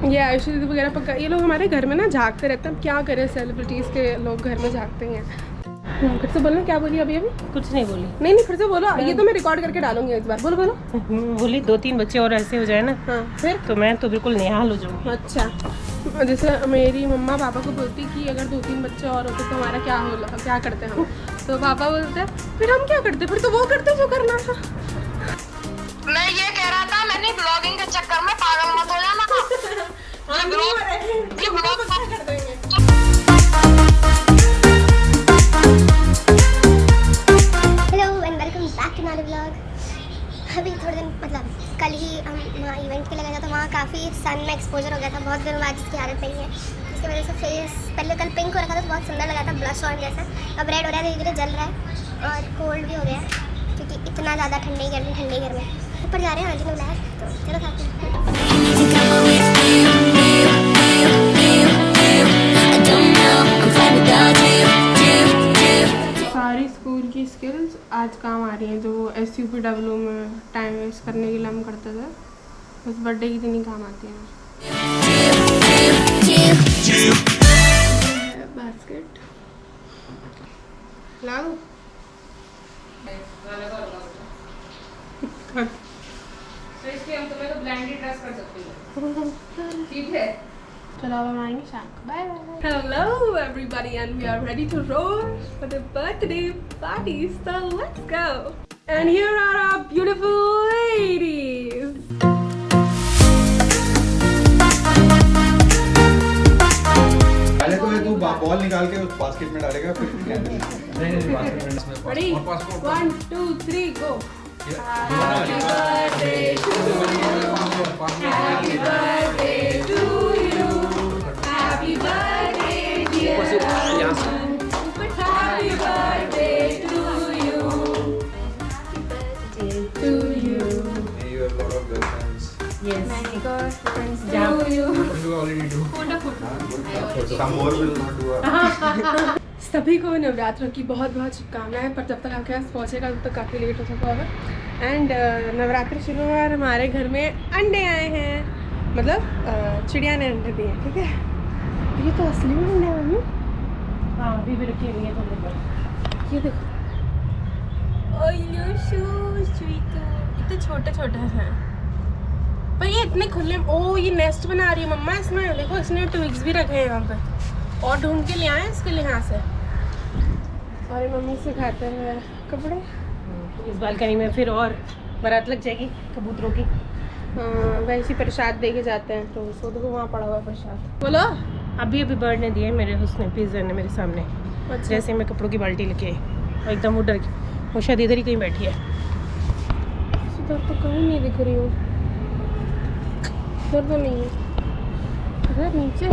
ये आयुषी दीदी वगैरह पक्का ये लोग हमारे घर में ना झांकते रहते हैं। क्या करें, सेलिब्रिटीज़ के लोग घर में झांकते हैं। फिर से बोलना, क्या बोली अभी? कुछ नहीं बोली। नहीं फिर से बोलो, ये तो मैं रिकॉर्ड करके डालूंगी एक बार। बोलो बोली 2-3 बच्चे और ऐसे हो जाए ना। हाँ फिर तो मैं तो बिल्कुल निहाल हो जाऊँगी। अच्छा, जैसे मेरी मम्मा पापा को बोलती कि अगर 2-3 बच्चे और होते तो हमारा क्या करते हम। तो पापा बोलते फिर हम क्या करते, फिर तो वो करते जो करना था। मैं ये कह रहा था, मैंने ब्लॉगिंग के चक्कर में पागल मत हो जाना। ये ब्लॉग कर देंगे। Hello and welcome back to my vlog. अभी थोड़े दिन मतलब कल ही हम वहाँ इवेंट के लिए गए थे, तो वहाँ काफ़ी सन में एक्सपोजर हो गया था। बहुत दिनों बाद इसकी आदत नहीं है, जिसकी वजह से फेस पहले कल पिंक हो रखा था तो बहुत सुंदर लगा था, ब्लश ऑन जैसा। अब रेड हो रहा है, धीरे धीरे जल रहा है और कोल्ड भी हो गया है क्योंकि इतना ज़्यादा ठंडी गर्मी। ऊपर जा रहे हैं, आज ने बुलाया तो चलो खाते हैं। सारी स्कूल की स्किल्स आज काम आ रही हैं, जो SUPW में टाइम वेस्ट करने के लिए हम करते थे, बस बर्थडे के दिन ही काम आती हैं। बास्केट लाओ। तो इसलिए हम तुम्हें तो ब्लेंडेड ड्रेस कर सकते हैं। ठीक है, चलो अब हम आएंगे शाम को। Bye bye. Hello everybody and we are ready to roll for the birthday party, so let's go. And here are our beautiful ladies. पहले तो ये तू बॉल निकाल के उस बास्केट में डालेगा, फिर नहीं बास्केट में ready 1 2 3 go. Happy birthday to you. Happy birthday to you. Happy birthday dear. Happy birthday to you. To you. May you have a lot of girlfriends. Yes. Many girlfriends Yeah. to you. You already do. Some more will not do. सभी को नवरात्रों की बहुत बहुत शुभकामनाएं, पर जब तक आपके पास पहुँचेगा तब तक काफ़ी लेट हो सकता होगा। एंड नवरात्रि शुरू हुआ और हमारे घर में अंडे आए हैं, मतलब चिड़िया ने अंडे दिए। ठीक है, ये तो असली में अंडे हैं मम्मी। हाँ, अभी भी रखी हुई है तुमने पर। ये देखो, इतने छोटे छोटे हैं, पर ये इतने खुले। ओ ये नेस्ट बना रही है मम्मा इसमें, देखो इसने ट्विग्स भी रखे हैं यहाँ पे, और ढूंढ के ले आए इसके लिए यहाँ से। और ये मम्मी सिखाते हैं कपड़े। इस बालकनी में फिर और बारात लग जाएगी कबूतरों की। हाँ, वैसे ही प्रसाद दे के जाते हैं, तो उसको देखो वहाँ पड़ा हुआ प्रसाद। बोलो। अभी बर्ड ने दिए मेरे, उसने पिज़्ज़ा ने मेरे सामने। अच्छा। जैसे मैं कपड़ों की बाल्टी लेके आई और एकदम वो डर गई। वो शायद इधर ही कहीं बैठी है। इधर तो कहीं नहीं दिख रही हूँ, इधर तो नहीं है, इधर नीचे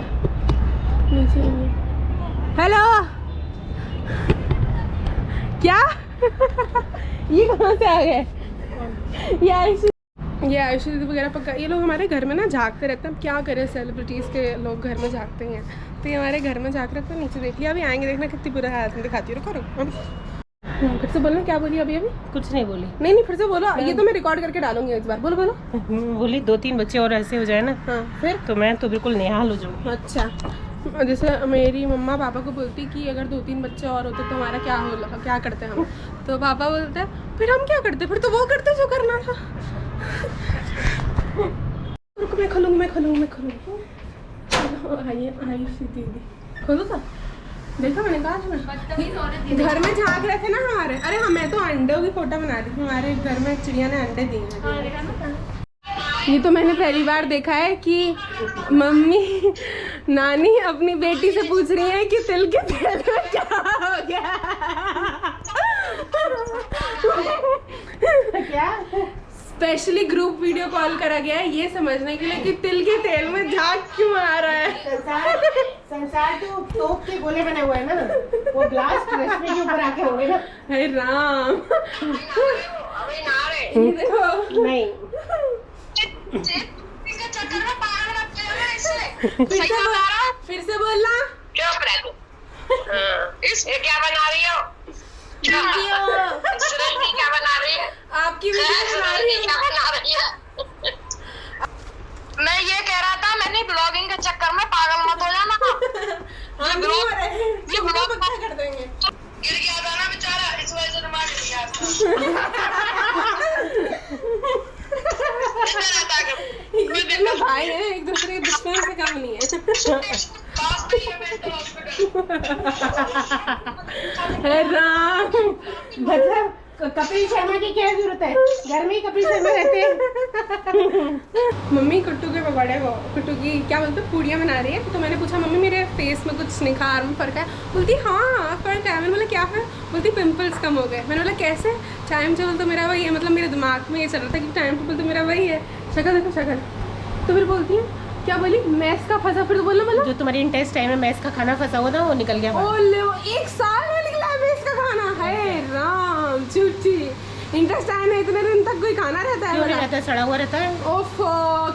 नहीं है। हेलो क्या ये कहाँ से आ गए? ये आयुषी दीदी वगैरह पक्का ये लोग हमारे घर में ना झांकते रहते हैं। क्या करें, सेलिब्रिटीज़ के लोग घर में झांकते हैं, तो ये हमारे घर में झांक रहे थे। नीचे देख लिया, अभी आएंगे, देखना कितनी बुरा हालत में दिखाती हूँ। रुको फिर से बोलना, क्या बोली अभी? कुछ नहीं बोली। नहीं फिर से बोलो, ये तो मैं रिकॉर्ड करके डालूंगी एक बार। बोलो बोली 2-3 बच्चे और ऐसे हो जाए ना। हाँ फिर तो मैं तो बिल्कुल निहाल हो जाऊँगी। अच्छा, जैसे मेरी मम्मा पापा को बोलती कि अगर 2-3 बच्चे और होते तो हमारा क्या करते हम। तो पापा बोलते हैं फिर हम क्या करते, फिर तो वो करते जो करना था। रुको मैं खोलूँगी। आइए आयुषी दीदी खोलो था, देखा मैंने कहा था ना, घर में झांक रहे थे ना हमारे। अरे हाँ, मैं तो अंडों की फोटो बना रही थी, हमारे घर में चिड़िया ने अंडे दिए हैं। ये तो मैंने पहली बार देखा है कि मम्मी नानी अपनी बेटी से पूछ रही है कि तिल के तेल में क्या हो गया। क्या स्पेशली ग्रुप वीडियो कॉल करा गया है ये समझने के लिए कि तिल के तेल में झाग क्यों आ रहा है। संसार तो तोप के गोले बने हुए हैं ना, वो ब्लास्ट रश्मि के ऊपर आके होंगे ना। हे राम, अभी ना रे। ये देखो नहीं चक्कर में पागल मत हो जाना, इसलिए सही बता रहा हूँ। फिर से बोलना। चुप रह तू। ये क्या बना रही हो? सृष्टि क्या बना रही है? आपकी वीडियो बना रही क्या बना रही है? मैं ये कह रहा था, मैंने ब्लॉग ये दुश्मन से कम नहीं है। हे राम, मतलब कपिल शर्मा की क्या जरूरत है, घर में ही कपिल शर्मा रहते हैं। मम्मी कुट्टू के पकौड़े को, कुट्टू की क्या बोलते हैं, पूड़ियाँ बना रही है। तो मैंने पूछा मम्मी मेरे फेस में कुछ निखार में फ़र्क है? बोलती हाँ फ़र्क है। मैंने बोला क्या है? बोलती पिंपल्स कम हो गए। मैंने बोला कैसे? टाइम टेबल तो मेरा वही है, मतलब मेरे दिमाग में ये चल रहा था कि टाइम टेबल तो मेरा वही है। शक्ल देखो शक्ल। तो फिर बोलती है क्या बोली, मैथ्स का फंसा। फिर बोलो मतलब जो तुम्हारी इंटेस्टाइन में मैथ्स का खाना फंसा हुआ था वो निकल गया बाहर। ओ ले 1 साल में निकला है मैथ्स का खाना। है राम, झूठी इंटेस्टाइन है, इतने दिन तक कोई खाना रहता है? क्यों नहीं रहता है, सड़ा हुआ रहता है। ओफो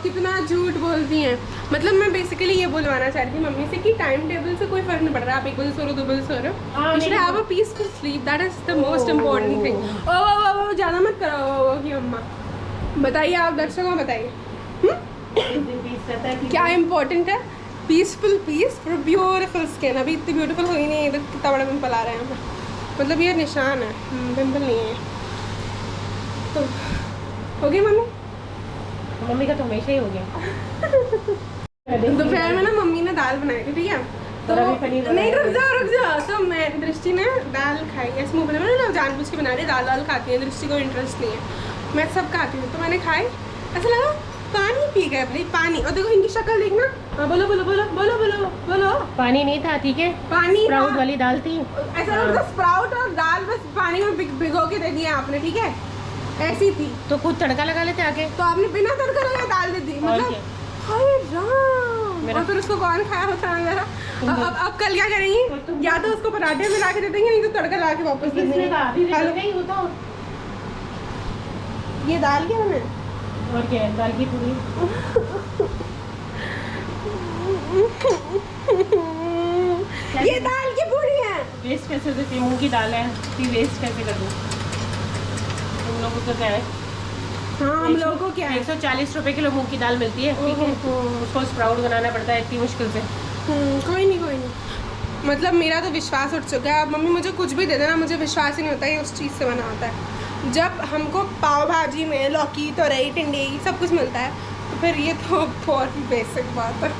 कितना झूठ बोलती हैं। मतलब मैं बेसिकली ये बोलवाना चाहती थी मम्मी से कि टाइम टेबल से कोई फर्क नहीं पड़ रहा। आप 1 बजे सो रहे हो, 2 बजे सो रहे हो, you should have a peaceful sleep, that is the most important thing. ओ ज़्यादा मत करो कि अम्मा। बताइए आप दर्शकों बताइए क्या इम्पोर्टेंट है? पीसफुल पीस और ब्यूटीफुल स्किन। अभी इतनी ब्यूटीफुल हुई नहीं है, इधर कितना बड़ा पिंपल आ रहा है हमें, मतलब ये निशान है, पिंपल नहीं है। तो हो गई मम्मी? मम्मी का तो हमेशा ही हो गया। दोपहर में ना मम्मी ने दाल बनाई थी, ठीक है? तो और अभी पनीर नहीं बनाया रुक जाओ। तो मैं दृष्टि ने दाल खाई है, मुँह में ना जानबूझ के बना रही दाल खाती है। दृष्टि को इंटरेस्ट नहीं है, मैं सब खाती हूँ। तो मैंने खाई, ऐसा लगा पानी पी गए भाई, पानी। और देखो इनकी शक्ल देखना। हाँ बोलो बोलो बोलो बोलो बोलो बोलो। पानी नहीं था, ठीक है, पानी स्प्राउट वाली दाल थी। ऐसा लगता स्प्राउट और दाल बस पानी में भिगो के दे दिया आपने, ठीक है? ऐसी थी। तो खुद तड़का लगा लेते आके। तो आपने बिना तड़का लगाए दाल दे दी, मतलब हाय राम। और फिर उसको कौन खाया होता है जरा? अब कल क्या करेंगी? या तो उसको पराठे में ला के दे देंगे, नहीं तो तड़का ला के वापस दे देंगे। ये दाल क्या बना है? और क्या है, दाल की पूरी। ये दाल की पूरी है। वेस्ट कैसे देती, मूंग की दाल है, वेस्ट कैसे कर दूँ? तुम लोगों को क्या है? हाँ हम लोगों को क्या है? 140 रुपए किलो मूंग की दाल मिलती है, ठीक है। उसको स्प्राउट बनाना पड़ता है इतनी मुश्किल से। कोई नहीं। मतलब मेरा तो विश्वास उठ चुका है। अब मम्मी मुझे कुछ भी दे देना, मुझे विश्वास ही नहीं होता ये उस चीज़ से बना होता है। जब हमको पाव भाजी में लौकी, तोरई, टिंडे सब कुछ मिलता है, तो फिर ये तो बहुत बेसिक बात है।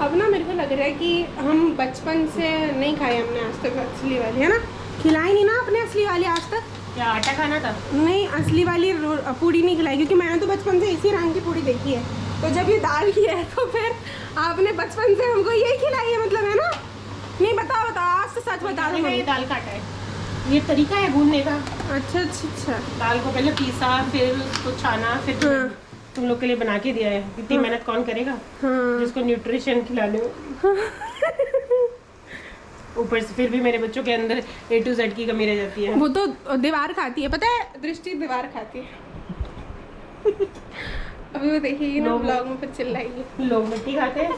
अब ना मेरे को लग रहा है कि हम बचपन से नहीं खाई हमने आज तक असली वाली, है ना? खिलाई नहीं ना आपने असली वाली आज तक? क्या आटा खाना था? नहीं, असली वाली पूड़ी नहीं खिलाई, क्योंकि मैंने तो बचपन से इसी रंग की पूड़ी देखी है। तो जब ये दाल की है तो फिर आपने बचपन से हमको यही खिलाई है, मतलब, है ना? नहीं बताओ आज तो सच बता दो। ये दाल काटा है, ये तरीका है भूनने का। अच्छा। दाल को पहले पीसा, फिर उसको छाना, फिर तुम लोग के लिए बना के दिया है। इतनी मेहनत कौन करेगा? जिसको न्यूट्रिशन खिलाने हो। ऊपर से फिर भी मेरे बच्चों के अंदर A to Z की कमी रह जाती है। वो तो दीवार खाती है, पता है? दृष्टि दीवार खाती है। अभी वो देखिए ना ब्लॉग में फिर चिल्लाएगी। लोग मिट्टी खाते हैं।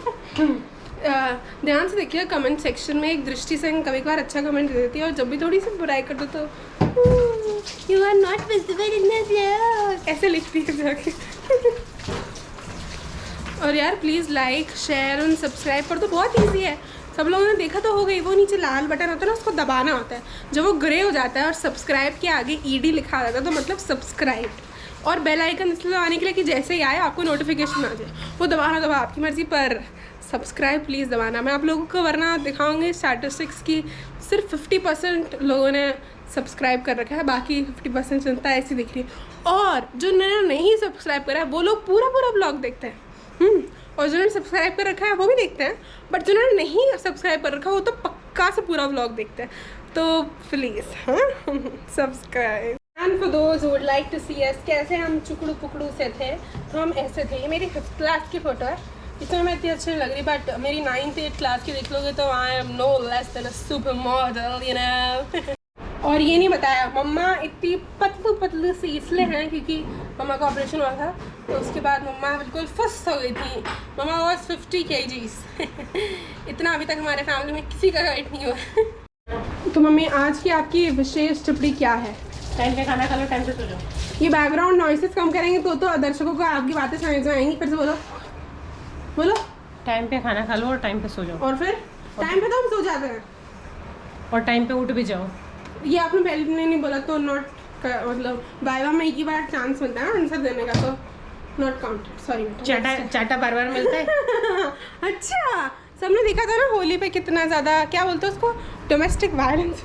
ध्यान से देखिए कमेंट सेक्शन में एक दृष्टि से कभी कभार अच्छा कमेंट दे देती है, और जब भी थोड़ी सी बुराई कर दो तो you are not visible in this vlog ऐसे लिखती है जाके। और यार प्लीज़ लाइक शेयर और सब्सक्राइब कर दो, बहुत ईजी है। सब लोगों ने देखा तो हो गई। वो नीचे लाल बटन होता है ना, उसको दबाना होता है। जब वो ग्रे हो जाता है और सब्सक्राइब के आगे ED लिखा रहता है, तो मतलब सब्सक्राइब। और बेल आइकन इसलिए दबाने के लिए कि जैसे ही आए आपको नोटिफिकेशन आ जाए। वो दबाना दबा आपकी मर्ज़ी, पर सब्सक्राइब प्लीज़ दबाना। मैं आप लोगों को वरना दिखाऊंगी स्टैटिस्टिक्स की सिर्फ 50% लोगों ने सब्सक्राइब कर रखा है, बाकी 50% जनता ऐसी दिख रही है। और जो नहीं सब्सक्राइब करा है वो लोग पूरा ब्लॉग देखते हैं, और जिन्होंने सब्सक्राइब कर रखा है वो भी देखते हैं, बट जिन्होंने नहीं सब्सक्राइब कर रखा है वो तो पक्का से पूरा व्लॉग देखते हैं। तो please subscribe. And for those would like to see us कैसे हम चुकड़ू पुकड़ू से थे, तो हम ऐसे थे। ये मेरी 5th क्लास की फ़ोटो है, इसमें मैं इतनी अच्छी नहीं लग रही, बट मेरी 9th 8th क्लास की देख लोगे तो I am no less than a super model, you know. और ये नहीं बताया मम्मा इतनी पतलू सी इसलिए हैं क्योंकि मम्मा का ऑपरेशन हुआ था, तो उसके बाद मम्मा बिल्कुल फुस्त हो गई थी। मम्मा वॉज 50 kgs। इतना अभी तक हमारे फैमिली में किसी का वेट नहीं हुआ। तो मम्मी आज की आपकी विशेष टिप्पणी क्या है? टाइम पे खाना खा लो, टाइम पे सो जाओ। ये बैकग्राउंड नॉइसेस कम करेंगे तो दर्शकों को आपकी बातें समझ में आएंगी। फिर से बोलो। टाइम पे खाना खा लो और टाइम पे सो जाओ। और फिर टाइम पे तो हम सो जाते हैं, और टाइम पे उठ भी जाओ। ये आपने पहले ने नहीं बोला तो नॉट मतलब वाइवा में एक ही बार चांस मिलता है ना आंसर देने का, तो नॉट काउंटेड, सॉरी। चाटा बार बार मिलता है। अच्छा, सबने देखा था ना होली पे कितना ज़्यादा, क्या बोलते हैं उसको, डोमेस्टिक वायलेंस।